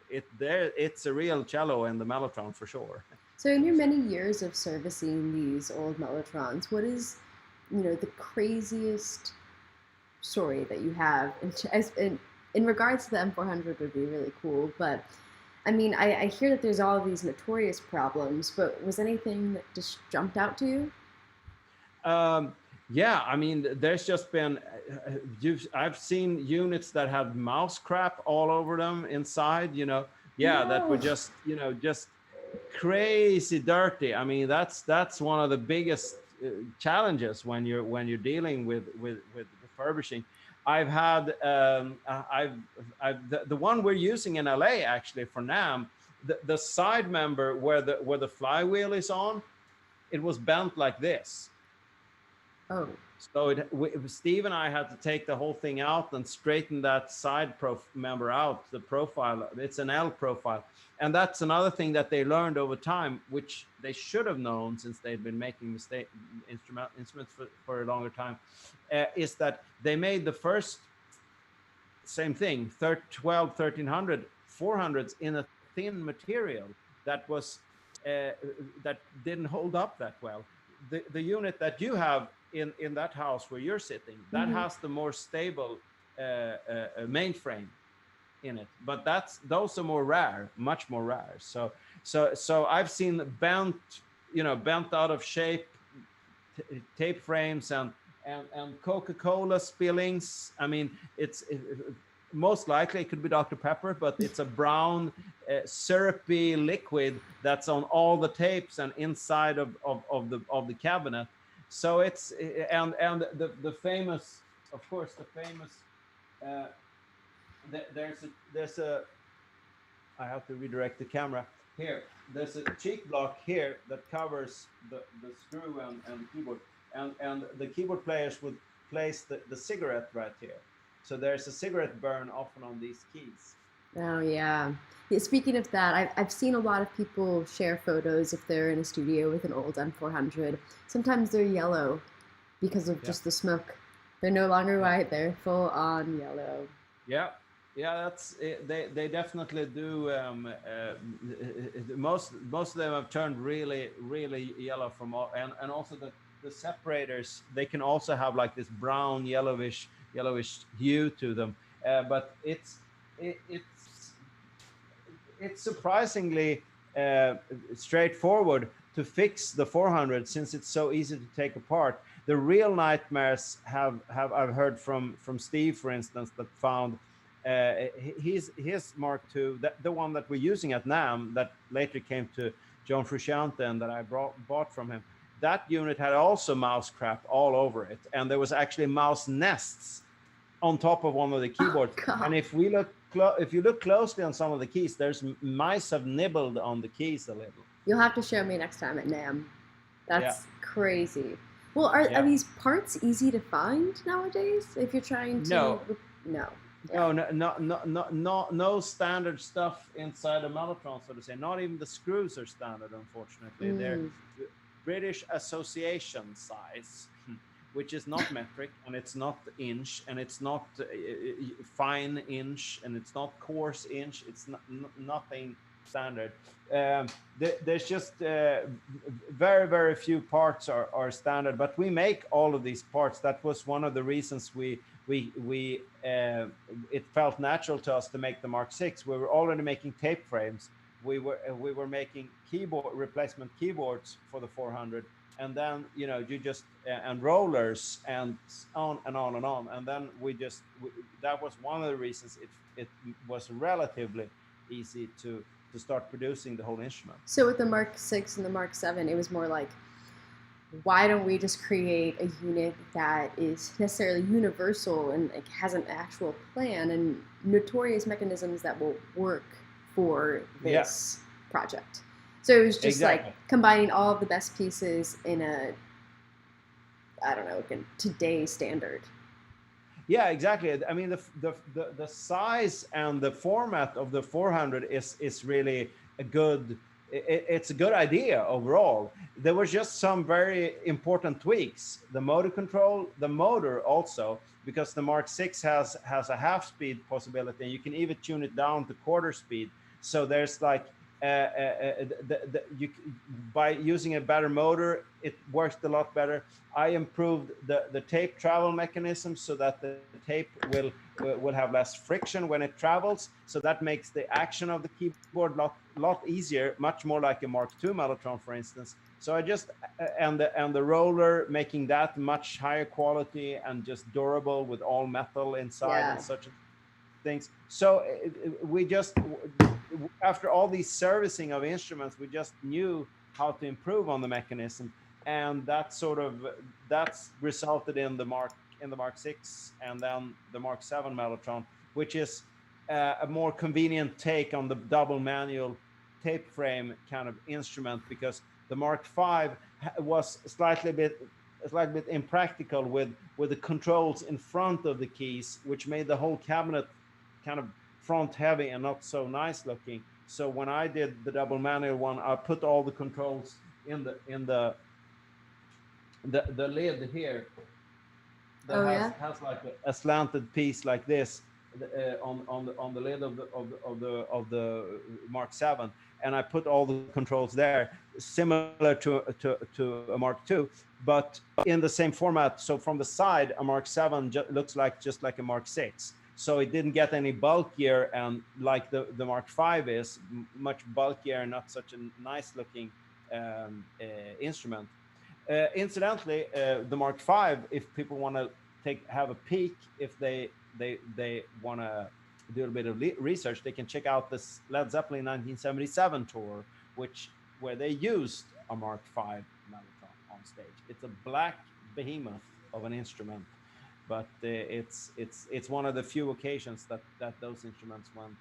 it's a real cello in the Melotron for sure. So in your many years of servicing these old Melotrons, what is, the craziest story that you have in regards to the M400 would be really cool, but I mean, I hear that there's all of these notorious problems, but was anything that just jumped out to you? Yeah, I mean, there's just been I've seen units that have mouse crap all over them inside. Yeah, that were No. just just crazy dirty. I mean, that's one of the biggest challenges when you're dealing with refurbishing. I've had the one we're using in LA actually for NAM, the side member where the flywheel is on, it was bent like this. Oh. So Steve and I had to take the whole thing out and straighten that side member out, the profile. It's an L profile. And that's another thing that they learned over time, which they should have known since they'd been making instruments for a longer time, is that they made the first same thing, 12, 1300, 400s in a thin material that was that didn't hold up that well. The unit that you have in that house where you're sitting, that Mm-hmm. has the more stable mainframe in it, but those are more rare, much more rare. So I've seen bent out of shape tape frames and Coca-Cola spillings. I mean, most likely it could be Dr. Pepper, but it's a brown syrupy liquid that's on all the tapes and inside of the cabinet. So it's and the famous, of course, the famous. Uh, there's a I have to redirect the camera here. There's a cheek block here that covers the screw and the keyboard, and the keyboard players would place the cigarette right here. So there's a cigarette burn often on these keys. Oh yeah. Yeah, speaking of that, I've seen a lot of people share photos if they're in a studio with an old M400. Sometimes they're yellow because of Yeah. just the smoke. They're no longer Yeah. white, they're full on yellow. Yeah, yeah, that's it. They definitely do. Most of them have turned really yellow from all, and also the separators, they can also have like this brown yellowish hue to them. But it's surprisingly straightforward to fix the 400 since it's so easy to take apart. The real nightmares have I've heard from Steve, for instance, that found his Mark II, the one that we're using at NAM, that later came to John Frusciante and that I bought from him. that unit had also mouse crap all over it, and there was actually mouse nests on top of one of the Oh keyboards. And God. if you look closely on some of the keys, there's mice have nibbled on the keys a little. You'll have to show me next time at NAM. Yeah, That's crazy. Well, are yeah. these parts easy to find nowadays? If you're trying to, No, no, yeah. no standard stuff inside a Melotron, so to say. Not even the screws are standard, unfortunately. They're Mm, British Association size, which is not metric, and it's not inch, and it's not fine inch, and it's not coarse inch. It's nothing standard. Um, there's just very few parts are standard, but we make all of these parts. That was one of the reasons we it felt natural to us to make the Mark 6. We were already making tape frames. We were making keyboard replacement keyboards for the 400, and then you just and rollers and on and on and on, and then that was one of the reasons it was relatively easy to start producing the whole instrument. So with the Mark 6 and the Mark 7, it was more like, why don't we just create a unit that is necessarily universal and like, has an actual plan and notorious mechanisms that will work for Yeah, this project? So it was just like exactly. combining all of the best pieces in a, I don't know, like a today's standard. Yeah, exactly. I mean, the size and the format of the 400 is really a good. It's a good idea overall. There was just some very important tweaks. The motor control, the motor also, because the Mark 6 has a half speed possibility, and you can even tune it down to quarter speed. So there's like you by using a better motor, it works a lot better. I improved the tape travel mechanism so that the tape will have less friction when it travels. So that makes the action of the keyboard lot easier, much more like a Mark II Melotron, for instance. So I just and the roller, making that much higher quality and just durable with all metal inside Yeah. and such things. So we just after all these servicing of instruments, we just knew how to improve on the mechanism, and that's resulted in the Mark 6 and then the Mark 7 Mellotron, which is a more convenient take on the double manual tape frame kind of instrument, because the Mark 5 was slightly bit impractical with the controls in front of the keys, which made the whole cabinet kind of front heavy and not so nice looking. So when I did the double manual one, I put all the controls in the lid here that Oh has yeah. has like a slanted piece like this on the lid of the Mark 7, and I put all the controls there, similar to a Mark 2, but in the same format. So from the side, a Mark 7 looks like just like a Mark 6. So it didn't get any bulkier, and like the Mark 5 is much bulkier and not such a nice looking instrument. Incidentally, the Mark V, if people want to have a peek, if they want to do a bit of research, they can check out this Led Zeppelin 1977 tour, where they used a Mark V Mellotron on stage. It's a black behemoth of an instrument, but it's one of the few occasions that those instruments went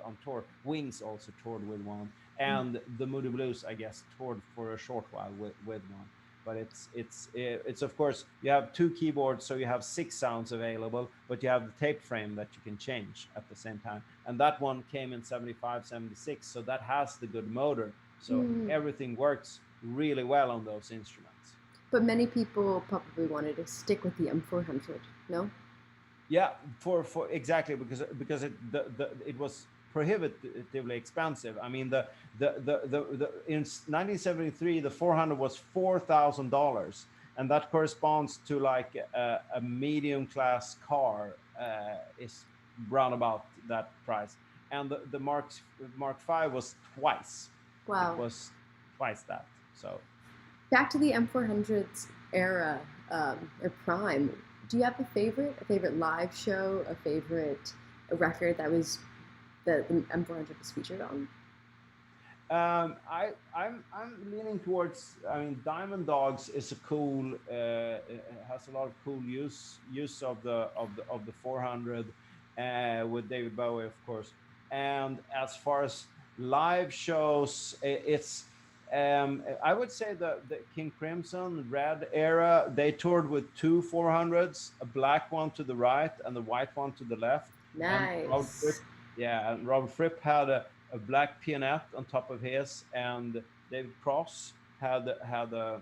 on tour. Wings also toured with one, and the Moody Blues, I guess, toured for a short while with one. But it's of course, you have two keyboards, so you have 6 sounds available, but you have the tape frame that you can change at the same time, and that one came in 75, 76, so that has the good motor, so Mm. everything works really well on those instruments. But many people probably wanted to stick with the M400. No. Yeah, for exactly, because it was prohibitively expensive. I mean, the in 1973 the 400 was $4,000, and that corresponds to like a medium class car is round about that price. And the Mark 5 was twice. It Wow. was twice that. So Back to the M400's era, or prime. Do you have a favorite live show, a favorite record that was the M400 was featured on? I'm leaning towards. I mean, Diamond Dogs is a cool. It has a lot of cool use of the 400 with David Bowie, of course. And as far as live shows, it's. I would say the King Crimson Red era. They toured with two 400s, a black one to the right and the white one to the left. And Robert Fripp, Nice. yeah, and Robert Fripp had a black pianette on top of his, and David Cross had a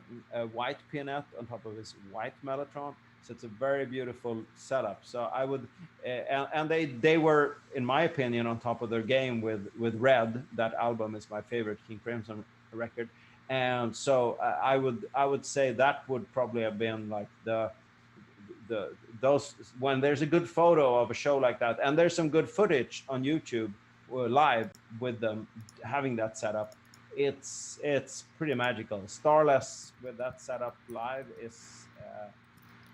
white pianette on top of his white Melotron. So it's a very beautiful setup. So I would, and they were, in my opinion, on top of their game with Red. That album is my favorite King Crimson record, and so I would say that would probably have been like the those when there's a good photo of a show like that, and there's some good footage on YouTube live with them having that setup. It's pretty magical. Starless with that setup live is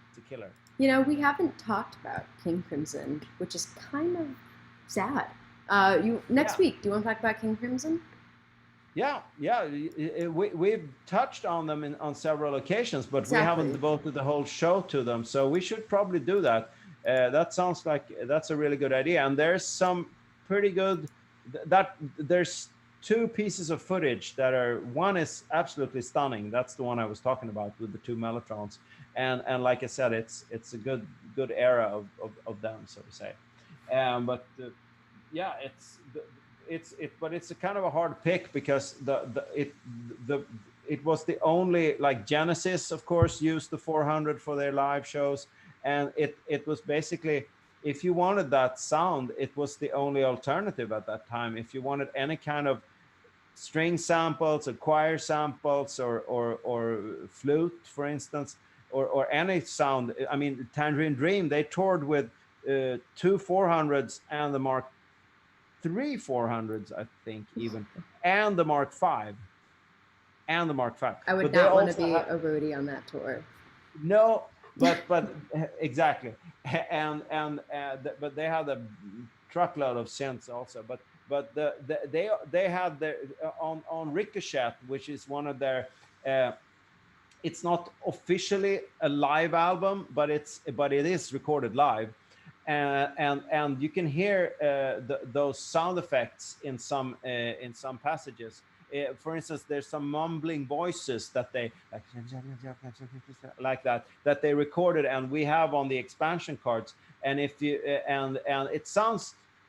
it's a killer. We haven't talked about King Crimson, which is kind of sad. You next Yeah, week. Do you want to talk about King Crimson? yeah. We've touched on them on several occasions, but we haven't Exactly. devoted the whole show to them. So we should probably do that. That sounds like that's a really good idea. And there's some pretty good that there's two pieces of footage that are one is absolutely stunning. That's the one I was talking about with the two Melotrons. And like I said, it's a good era of them, so to say. But yeah, but it's a kind of a hard pick because the it was the only, like, Genesis, of course, used the 400 for their live shows, and it was basically, if you wanted that sound, it was the only alternative at that time. If you wanted any kind of string samples or choir samples or flute, for instance, or any sound. I mean, Tangerine Dream, they toured with two 400s and the Mark three 400s, I think, even, and the Mark Five, and the Mark Five. I would But they not want to also be have a roadie on that tour. no, but exactly, but they had a truckload of synths also. But they had their on Ricochet, which is one of their. Uh, it's not officially a live album, but it is recorded live, and you can hear those sound effects in some passages. For instance, there's some mumbling voices that they like that they recorded, and we have on the expansion cards. And if you and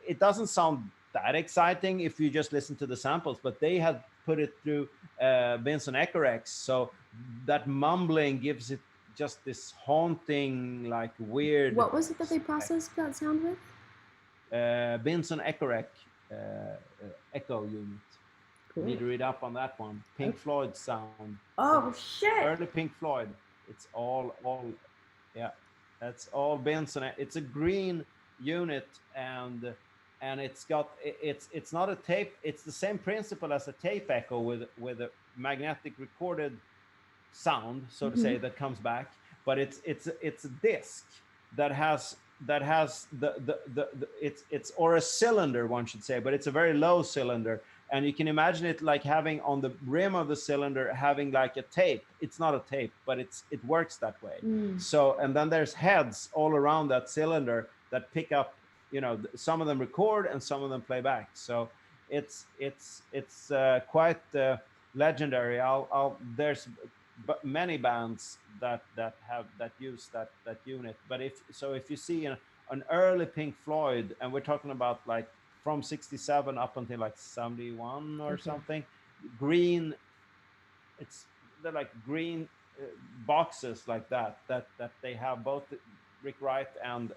it doesn't sound that exciting if you just listen to the samples, but they had put it through Benson Echorex, so that mumbling gives it just this haunting, like, weird What was it that they effect. processed that sound with? Benson Echorex echo unit. You Cool. need to read up on that one. Pink Okay. Floyd sound. Oh shit! Early Pink Floyd. It's all yeah. That's all Benson. It's a green unit, and it's not a tape. It's the same principle as a tape echo with a magnetic recorded sound, so to Mm-hmm. say, that comes back. But it's a disc that has the it's or a cylinder, one should say, but it's a very low cylinder, and you can imagine it like having on the rim of the cylinder having like a tape. It's not a tape, but it works that way. Mm. So, and then there's heads all around that cylinder that pick up, some of them record and some of them play back. So it's quite legendary. I'll there's many bands that use that unit. But if you see an early Pink Floyd, and we're talking about like from 67 up until like 71 or Okay. something, green, it's they're like green boxes like that they have both Rick Wright and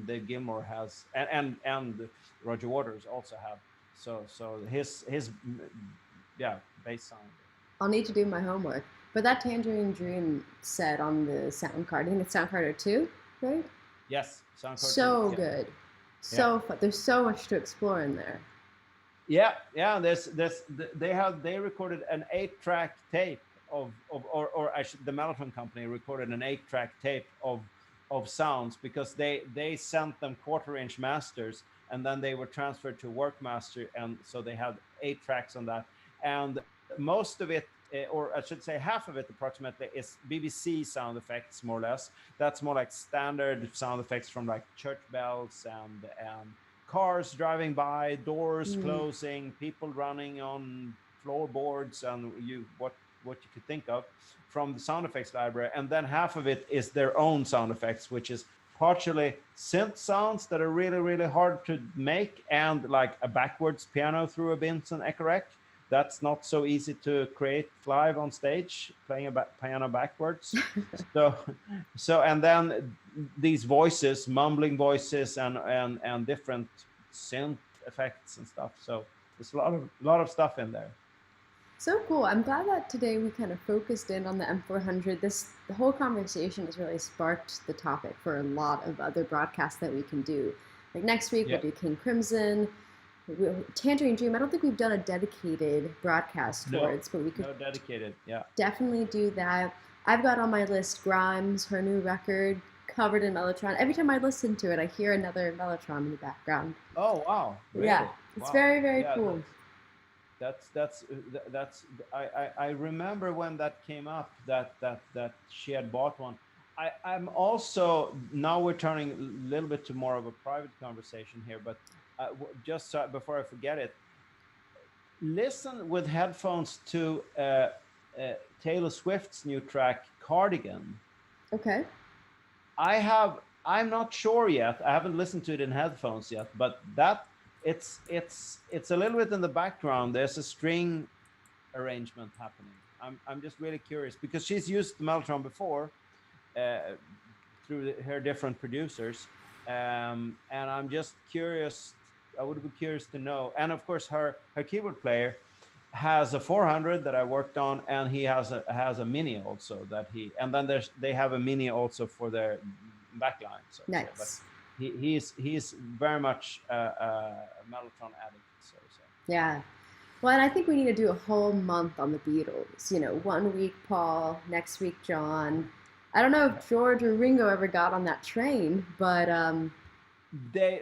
Dave Gilmour has, and Roger Waters also have. So his yeah, bass sound. I'll need to do my homework. But that Tangerine Dream set on the sound card, I think it's sound card or two, right? Yes, Soundcard 2. So Yeah. good. Yeah. So fun. There's so much to explore in there. Yeah. They recorded an 8-track tape or I should, the Melotron company recorded an 8-track tape of sounds, because they sent them quarter-inch masters, and then they were transferred to Workmaster, and so they had 8 tracks on that. and most of it, or I should say half of it approximately, is BBC sound effects, more or less. That's more like standard sound effects from like church bells and cars driving by, doors Mm. closing, people running on floorboards, and what you could think of from the sound effects library. And then half of it is their own sound effects, which is partially synth sounds that are really, really hard to make, and like a backwards piano through a Benson Echo Rack. That's not so easy to create live on stage, playing a piano backwards. So, and then these voices, mumbling voices, and different synth effects and stuff. So there's a lot of stuff in there. So cool. I'm glad that today we kind of focused in on the M400. The whole conversation has really sparked the topic for a lot of other broadcasts that we can do. Like next week, we'll Yeah. do King Crimson, Tangerine Dream. I don't think we've done a dedicated broadcast No, towards, but we could no dedicated. Yeah. definitely do that. I've got on my list Grimes, her new record, covered in Melotron. Every time I listen to it, I hear another Melotron in the background. Oh wow, Yeah, really? it's Wow. very, very Yeah, cool. that's I remember when that came up, that she had bought one. I'm also, now we're turning a little bit to more of a private conversation here, but just so, before I forget it, listen with headphones to Taylor Swift's new track Cardigan. Okay. I'm not sure yet. I haven't listened to it in headphones yet, but that it's a little bit in the background. There's a string arrangement happening. I'm just really curious because she's used the Melotron before, uh, through her different producers, and I'm just curious. I would be curious to know. And of course, her keyboard player has a 400 that I worked on, and he has a mini also that he. And then they have a mini also for their backline, so to say. But Nice. he's very much a Melotron addict, so to say. Yeah. Well, and I think we need to do a whole month on the Beatles. You know, 1 week Paul, next week John. I don't know Yeah. if George or Ringo ever got on that train, but They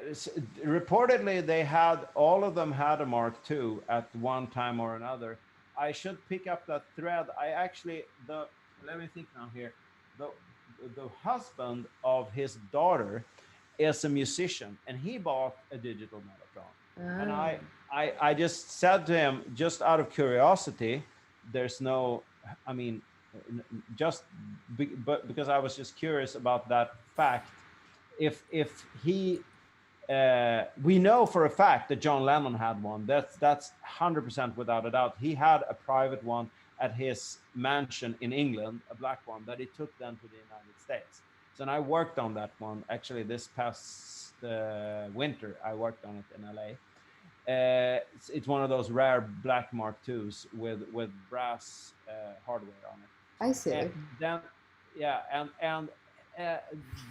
reportedly they had, all of them had a Mark II at one time or another. I should pick up that thread. I actually, the let me think now here. The the husband of his daughter is a musician, and he bought a digital Mellotron. And oh, I just said to him, just out of curiosity, there's no, I mean, just but because I was just curious about that fact, if he, we know for a fact that John Lennon had one. That's 100% without a doubt. He had a private one at his mansion in England, a black one that he took then to the United States. So, and I worked on that one actually this past winter. I worked on it in LA. It's one of those rare black Mark IIs with brass hardware on it. I see. Then, yeah, and uh,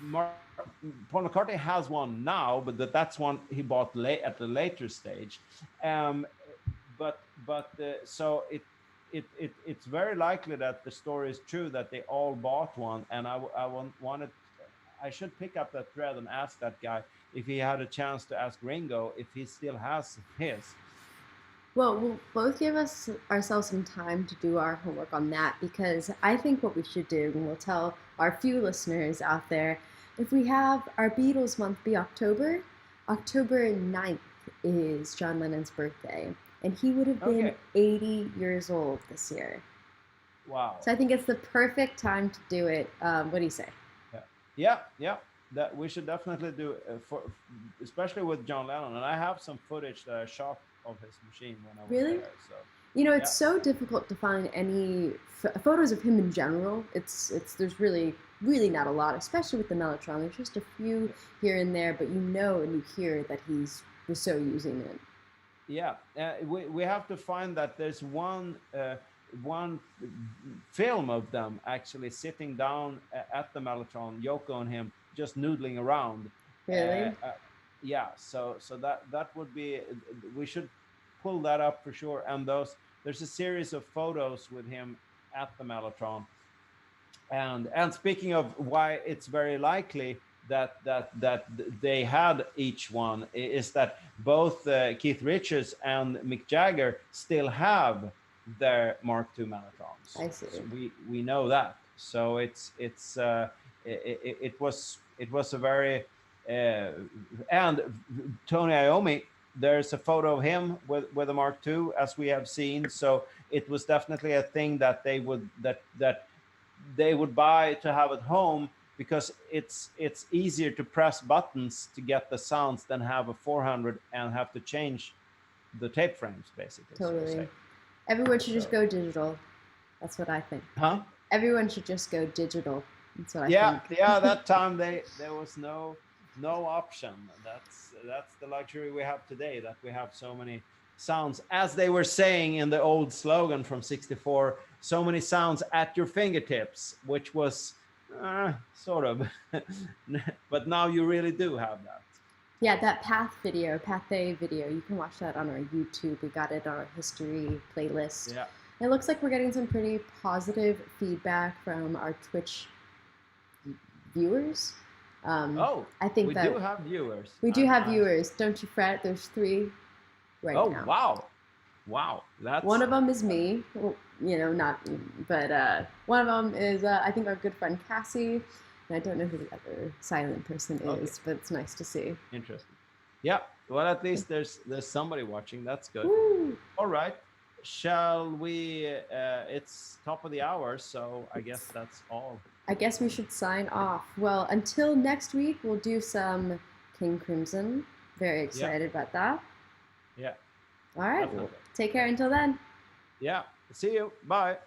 Mar- Paul McCartney has one now, but that's one he bought late at the later stage. Um, but so it's very likely that the story is true that they all bought one, and wanted. I should pick up that thread and ask that guy if he had a chance to ask Ringo if he still has his. Well, we'll both give us ourselves some time to do our homework on that because I think what we should do, and we'll tell our few listeners out there, if we have our Beatles month be October, October 9th is John Lennon's birthday, and he would have been Okay. 80 years old this year. Wow. So I think it's the perfect time to do it. What do you say? Yeah, yeah. That we should definitely do, especially with John Lennon. And I have some footage that I shot of his machine when I was Really? there. So You know, it's yeah, so difficult to find any photos of him in general. It's there's really not a lot, especially with the Mellotron. There's just a few yeah, here and there, but you know and you hear that he's was so using it. yeah. We have to find that there's one film of them actually sitting down at the Mellotron, Yoko and him just noodling around. Uh, Really? uh, yeah, so that would be, we should pull that up for sure. And there's a series of photos with him at the Mellotron. And speaking of why it's very likely that they had each one, is that both Keith Richards and Mick Jagger still have their Mark II Melotrons. I see. So we know that. So it was a very and Tony Iommi. There's a photo of him with a Mark II, as we have seen. So it was definitely a thing that they would buy to have at home, because it's easier to press buttons to get the sounds than have a 400 and have to change the tape frames, basically. So to Totally. say. Everyone should just go digital. That's what I think. Huh? Everyone should just go digital. That's what I Yeah, think. yeah. That time there was no option. That's the luxury we have today, that we have so many sounds, as they were saying in the old slogan from '64. So many sounds at your fingertips, which was sort of, but now you really do have that. Yeah, that Path A video, you can watch that on our YouTube. We got it on our history playlist. Yeah. It looks like we're getting some pretty positive feedback from our Twitch viewers. Oh, I think we that do have viewers. we do have viewers. Don't you fret. There's 3 right oh, now. Oh wow! That's One of them is me. Well, not, but one of them is I think our good friend Cassie. And I don't know who the other silent person is, but it's nice to see. Interesting. Yeah. Well, at least there's somebody watching. That's good. Woo! All right. Shall we? It's top of the hour, so I guess that's all. I guess we should sign off. Well, until next week, we'll do some King Crimson. Very excited about that. Yeah. All right. Well, take care until then. Yeah. See you. Bye.